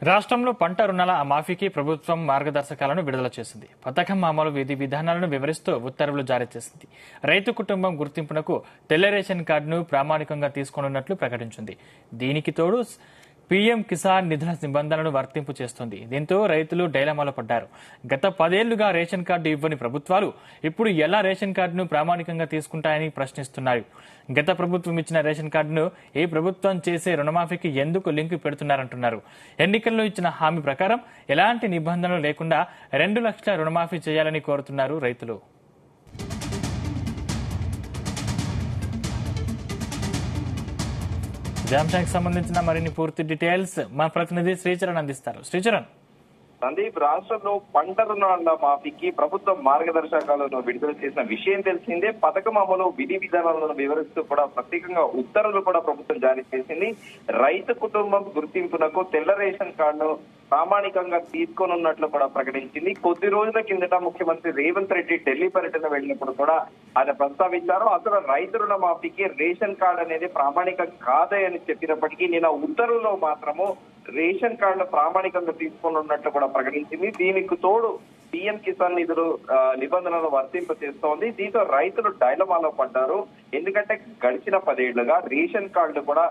రాష్ట్రంలో పంట రుణాల మాఫీకి ప్రభుత్వం మార్గదర్శకాలను విడుదల చేసింది. పథకం అమలు విధి విధానాలను వివరిస్తూ ఉత్తర్వులు జారీ చేసింది. రైతు కుటుంబం గుర్తింపునకు తెల్ల రేషన్ కార్డును ప్రామాణికంగా తీసుకోనున్నట్లు ప్రకటించింది. దీనికి తోడు పీఎం కిసాన్ నిధుల నిబంధనలను వర్తింపు చేస్తుంది. దీంతో రైతులు డైలమాలో పడ్డారు. గత 10 ఏళ్లుగా రేషన్ కార్డు ఇవ్వని ప్రభుత్వాలు ఇప్పుడు ఎలా రేషన్ కార్డును ప్రామాణికంగా తీసుకుంటాయని ప్రశ్నిస్తున్నారు. గత ప్రభుత్వం ఇచ్చిన రేషన్ కార్డును ఈ ప్రభుత్వం చేసే రుణమాఫీకి ఎందుకు లింక్ పెడుతున్నారంటున్నారు. ఎన్నికల్లో ఇచ్చిన హామీ ప్రకారం ఎలాంటి నిబంధనలు లేకుండా 2 లక్షల రుణమాఫీ చేయాలని కోరుతున్నారు రైతులు. అంశానికి సంబంధించిన మరిన్ని పూర్తి డీటెయిల్స్ మా ప్రతినిధి శ్రీచరణ్ అందిస్తారు. శ్రీచరణ్. సందీప్, రాష్ట్రంలో పంట రుణాల మాఫీకి ప్రభుత్వం మార్గదర్శకాలను విడుదల చేసిన విషయం తెలిసిందే. పథకం అమలు విధి విధానాలను వివరిస్తూ కూడా ప్రత్యేకంగా ఉత్తర్వులు కూడా ప్రభుత్వం జారీ చేసింది. రైతు కుటుంబం గుర్తింపునకు తెల్ల రేషన్ కార్డును ప్రామాణికంగా తీసుకోనున్నట్లు కూడా ప్రకటించింది. కొద్ది రోజుల కిందట ముఖ్యమంత్రి రేవంత్ రెడ్డి ఢిల్లీ పర్యటన వెళ్ళినప్పుడు కూడా ఆయన ప్రస్తావించారు. అసలు రైతు రుణ మాఫీకి రేషన్ కార్డు అనేది ప్రామాణికం కాదే అని చెప్పినప్పటికీ నిన్న ఉత్తర్వులో మాత్రము రేషన్ కార్డును ప్రామాణికంగా తీసుకున్నట్లు కూడా ప్రకటించింది. దీనికి తోడు పీఎం కిసాన్ నిధులు నిబంధనలు వర్తింప చేస్తోంది. దీంతో రైతులు డైలమాలో పడ్డారు. ఎందుకంటే గడిచిన 10 ఏళ్లుగా రేషన్ కార్డు కూడా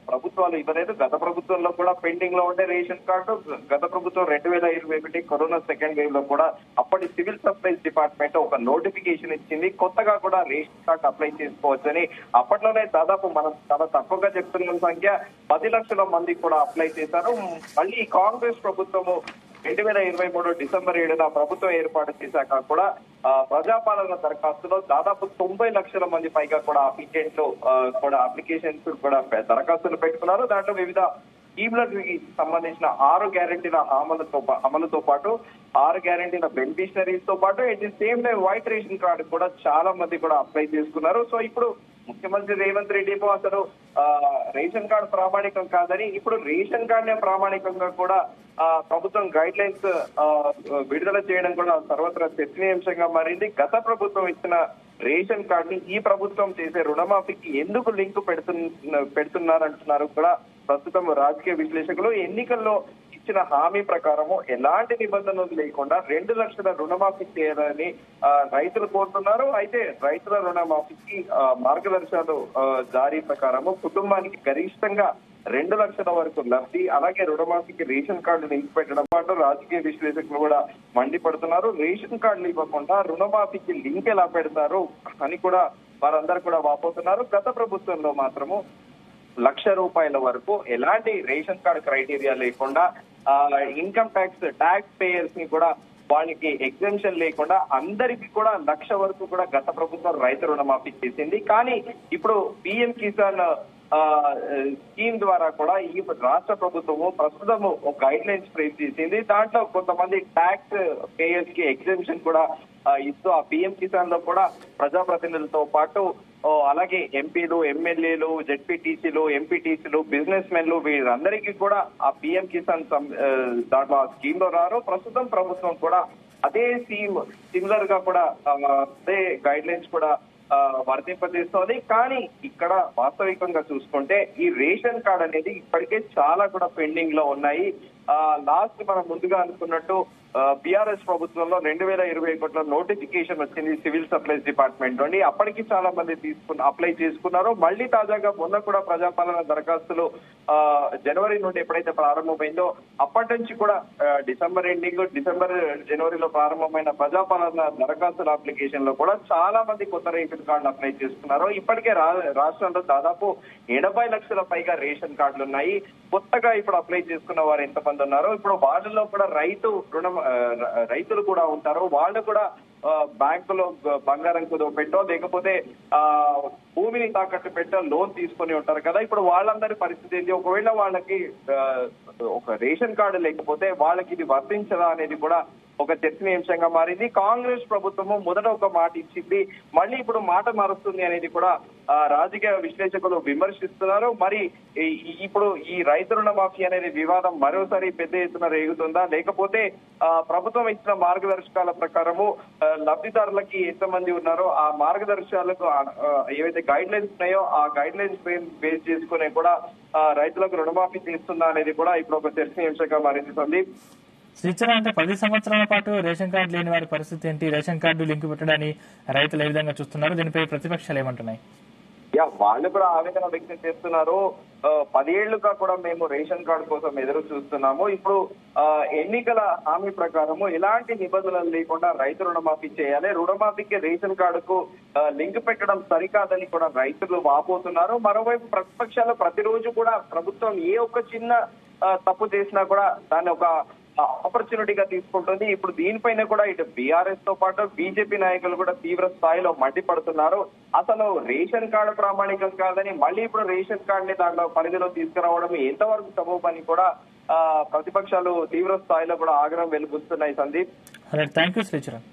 ప్రభుత్వాలు ఇవ్వలేదు. గత ప్రభుత్వంలో కూడా పెండింగ్ లో ఉండే రేషన్ కార్డు గత ప్రభుత్వం 2021 కరోనా సెకండ్ వేవ్ లో కూడా అప్పటి సివిల్ సప్లైస్ డిపార్ట్మెంట్ ఒక నోటిఫికేషన్ ఇచ్చింది. కొత్తగా కూడా రేషన్ కార్డు అప్లై చేసుకోవచ్చని. అప్పట్లోనే దాదాపు మనం చాలా తక్కువగా చెప్తున్న సంఖ్య 10 లక్షల మంది కూడా అప్లై చేశారు. మళ్ళీ కాంగ్రెస్ ప్రభుత్వము 2023 డిసెంబర్ 7న ప్రభుత్వం ఏర్పాటు చేశాక కూడా ప్రజాపాలన దరఖాస్తులో దాదాపు 90 లక్షల మంది పైగా కూడా అప్లికెంట్లు కూడా అప్లికేషన్స్ కూడా దరఖాస్తులు పెట్టుకున్నారు. దాంట్లో వివిధ స్కీమ్లకు సంబంధించిన 6 గ్యారెంటీల అమలుతో పాటు 6 గ్యారెంటీల బెనిఫిషనరీస్ తో పాటు at the same time white ration card కూడా చాలా మంది కూడా అప్లై చేసుకున్నారు. సో ఇప్పుడు ముఖ్యమంత్రి రేవంత్ రెడ్డి అసలు రేషన్ కార్డు ప్రామాణికం కాదని ఇప్పుడు రేషన్ కార్డునే ప్రామాణికంగా కూడా ప్రభుత్వం గైడ్ లైన్స్ విడుదల చేయడం కూడా సర్వత్రా చర్చనీయాంశంగా మారింది. గత ప్రభుత్వం ఇచ్చిన రేషన్ కార్డుని ఈ ప్రభుత్వం చేసే రుణమాఫీకి ఎందుకు లింక్ పెడుతున్నారంటున్నారు కూడా ప్రస్తుతం రాజకీయ విశ్లేషకులు. ఎన్నికల్లో ఇచ్చిన హామీ ప్రకారము ఎలాంటి నిబంధనలు లేకుండా 2 లక్షల రుణమాఫీ చేయాలని రైతులు కోరుతున్నారు. అయితే రైతుల రుణమాఫీకి మార్గదర్శకాలు జారీ ప్రకారము కుటుంబానికి గరిష్టంగా 2 లక్షల వరకు లబ్ధి, అలాగే రుణమాఫీకి రేషన్ కార్డు లింక్ పెట్టడం పాటు రాజకీయ విశ్లేషకులు కూడా మండిపడుతున్నారు. రేషన్ కార్డులు ఇవ్వకుండా రుణమాఫీకి లింక్ ఎలా పెడతారు అని కూడా వారందరూ కూడా వాపోతున్నారు. గత ప్రభుత్వంలో మాత్రము ₹1,00,000 వరకు ఎలాంటి రేషన్ కార్డు క్రైటీరియా లేకుండా ఇన్కమ్ ట్యాక్స్ పేయర్స్ ని కూడా వాళ్ళకి ఎగ్జెంప్షన్ లేకుండా అందరికి కూడా 1,00,000 వరకు కూడా గత ప్రభుత్వం రైతు రుణమాఫీ చేసింది. కానీ ఇప్పుడు పీఎం కిసాన్ స్కీమ్ ద్వారా కూడా ఈ రాష్ట్ర ప్రభుత్వము ప్రస్తుతము ఒక గైడ్ లైన్స్ ఫ్రేమ్ చేసింది. దాంట్లో కొంతమంది ట్యాక్స్ పేయర్స్ కి ఎగ్జెంప్షన్ కూడా ఇస్తూ ఆ పీఎం కిసాన్ లో కూడా ప్రజాప్రతినిధులతో పాటు అలాగే ఎంపీలు, ఎమ్మెల్యేలు, జెడ్పీటీసీలు, ఎంపీటీసీలు, బిజినెస్ మెన్లు వీరందరికీ కూడా ఆ పీఎం కిసాన్ దాంట్లో ఆ స్కీమ్ లో రారు. ప్రస్తుతం ప్రభుత్వం కూడా అదే సిమిలర్ గా కూడా అదే గైడ్ లైన్స్ కూడా వర్తింపజేస్తోంది. కానీ ఇక్కడ వాస్తవికంగా చూసుకుంటే ఈ రేషన్ కార్డ్ అనేది ఇప్పటికే చాలా కూడా పెండింగ్ లో ఉన్నాయి. లాస్ట్ మనం ముందుగా అనుకున్నట్టు బీఆర్ఎస్ ప్రభుత్వంలో 2021లో నోటిఫికేషన్ వచ్చింది సివిల్ సప్లైస్ డిపార్ట్మెంట్ నుండి. అప్పటికి చాలా మంది అప్లై చేసుకున్నారు. మళ్ళీ తాజాగా మొన్న కూడా ప్రజాపాలన దరఖాస్తులు జనవరి నుండి ఎప్పుడైతే ప్రారంభమైందో అప్పటి నుంచి కూడా డిసెంబర్ జనవరిలో ప్రారంభమైన ప్రజాపాలన దరఖాస్తుల అప్లికేషన్ లో కూడా చాలా మంది కొత్త రేషన్ కార్డులు అప్లై చేసుకున్నారు. ఇప్పటికే రాష్ట్రంలో దాదాపు 80 లక్షల పైగా రేషన్ కార్డులు ఉన్నాయి. కొత్తగా ఇప్పుడు అప్లై చేసుకున్న వారు ఎంతమంది ఉన్నారు? ఇప్పుడు వాళ్ళలో కూడా రైతులు కూడా ఉంటారు. వాళ్ళు కూడా బ్యాంకులో బంగారం కుదవపెట్టో లేకపోతే భూమిని తాకట్టు పెట్టో లోన్ తీసుకొని ఉంటారు కదా. ఇప్పుడు వాళ్ళందరి పరిస్థితి ఏంటి? ఒకవేళ వాళ్ళకి ఒక రేషన్ కార్డు లేకపోతే వాళ్ళకి ఇది వర్తించదా అనేది కూడా ఒక చర్చనీయాంశంగా మారింది. కాంగ్రెస్ ప్రభుత్వము మొదట ఒక మాట ఇచ్చింది, మళ్ళీ ఇప్పుడు మాట మారుస్తుంది అనేది కూడా రాజకీయ విశ్లేషకులు విమర్శిస్తున్నారు. మరి ఇప్పుడు ఈ రైతు రుణమాఫీ అనేది వివాదం మరోసారి పెద్ద ఎత్తున రేగుతుందా, లేకపోతే ప్రభుత్వం ఇచ్చిన మార్గదర్శకాల ప్రకారము లబ్ధిదారులకి ఎంతమంది ఉన్నారో ఆ మార్గదర్శకాలకు ఏవైతే గైడ్ లైన్స్ ఉన్నాయో ఆ గైడ్ లైన్స్ బేస్ చేసుకునే కూడా రైతులకు రుణమాఫీ చేస్తుందా అనేది కూడా ఇప్పుడు ఒక చర్చనీయాంశంగా మారింది. సందీప్, శ్రీచరణ, అంటే 10 సంవత్సరాల పాటు రేషన్ కార్డు లేని వారి పరిస్థితి ఏంటి? రేషన్ కార్డు లింక్ పెట్టడాన్ని రైతులు ఏ విధంగా చూస్తున్నారు? దీనిపై ప్రతిపక్షాలు ఏమంటున్నాయి? వాళ్ళు కూడా ఆవేదన వ్యక్తం చేస్తున్నారు. 10 ఏళ్లుగా కూడా మేము రేషన్ కార్డు కోసం ఎదురు చూస్తున్నాము. ఇప్పుడు ఎన్నికల హామీ ప్రకారము ఎలాంటి నిబంధనలు లేకుండా రైతు రుణమాఫీ చేయాలి, రుణమాఫీకి రేషన్ కార్డుకు లింక్ పెట్టడం సరికాదని కూడా రైతులు వాపోతున్నారు. మరోవైపు ప్రతిపక్షాలు ప్రతిరోజు కూడా ప్రభుత్వం ఏ ఒక్క చిన్న తప్పు చేసినా కూడా దాన్ని ఒక ఆపర్చునిటీగా తీసుకుంటుంది. ఇప్పుడు దీనిపైన కూడా ఇటు బీఆర్ఎస్ తో పాటు బీజేపీ నాయకులు కూడా తీవ్ర స్థాయిలో మండిపడుతున్నారు. అసలు రేషన్ కార్డు ప్రామాణికం కాదని మళ్ళీ ఇప్పుడు రేషన్ కార్డు ని దాంట్లో పరిధిలో తీసుకురావడం ఎంతవరకు సబబని కూడా ప్రతిపక్షాలు తీవ్ర స్థాయిలో కూడా ఆగ్రహం వెలుబుస్తున్నాయి. Sandeep, thank you Sricharan.